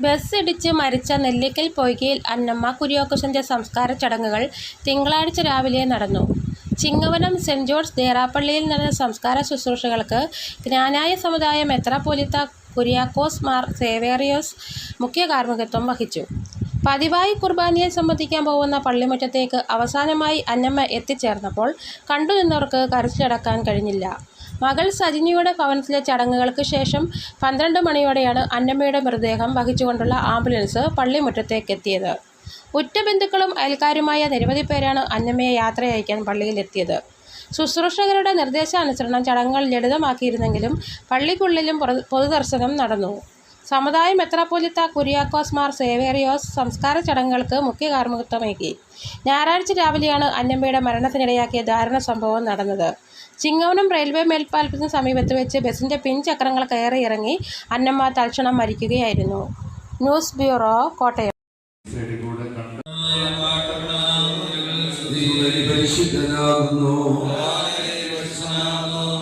Bus ഇടിച്ച് മരിച്ച നെല്ലിക്കൽ പൊയ്കയിൽ അന്നമ്മ കുര്യാക്കോസിൻ്റെ സംസ്കാര ചടങ്ങുകൾ തിങ്കളാഴ്ച രാവിലെ നടന്നു. ചിങ്ങവനം സെന്റ് ജോർജ് ദേറാപ്പള്ളിയിൽ നടന്ന സംസ്കാര ശുശ്രൂഷകൾക്ക് ജ്ഞാനായ സമുദായ മെത്രാപ്പോലീത്ത കുര്യാക്കോസ് മാർ സേവേറിയോസ് മുഖ്യ കാർമ്മികത്വം വഹിച്ചു. പതിവായി കുർബാനയിൽ സംബന്ധിക്കാൻ പോകുന്ന പള്ളിമുറ്റത്തേക്ക് അവസാനമായി അന്നമ്മ എത്തിച്ചേർന്നപ്പോൾ കണ്ടുനിന്നവർക്ക് കരച്ചിലടക്കാൻ കഴിഞ്ഞില്ല. മകൾ സജിനിയുടെ ഭവനത്തിലെ ചടങ്ങുകൾക്ക് ശേഷം 12 മണിയോടെയാണ് അന്നമ്മയുടെ മൃതദേഹം വഹിച്ചുകൊണ്ടുള്ള ആംബുലൻസ് പള്ളിമുറ്റത്തേക്കെത്തിയത്. ഉറ്റ ബന്ധുക്കളും അയൽക്കാരുമായ നിരവധി പേരാണ് അന്നമ്മയെ യാത്രയയക്കാൻ പള്ളിയിലെത്തിയത്. ശുശ്രൂഷകരുടെ നിർദ്ദേശാനുസരണം ചടങ്ങുകൾ ലളിതമാക്കിയിരുന്നെങ്കിലും പള്ളിക്കുള്ളിലും പൊതുദർശനം നടന്നു. സമുദായ മെത്രാപ്പോലീത്ത കുര്യാക്കോസ് മാർ സേവേറിയോസ് സംസ്കാര ചടങ്ങുകൾക്ക് മുഖ്യ കാർമ്മികത്വമേകി. ഞായറാഴ്ച രാവിലെയാണ് അന്നമ്മയുടെ മരണത്തിനിടയാക്കിയ ദാരുണ സംഭവം നടന്നത്. ചിങ്ങവനം റെയിൽവേ മേൽപ്പാലത്തിന് സമീപത്ത് വെച്ച് ബസിൻ്റെ പിൻചക്രങ്ങൾ കയറി ഇറങ്ങി അന്നമ്മ തൽക്ഷണം മരിക്കുകയായിരുന്നു. News bureau, Kottayam. പരിശുദ്ധനാകുന്നു.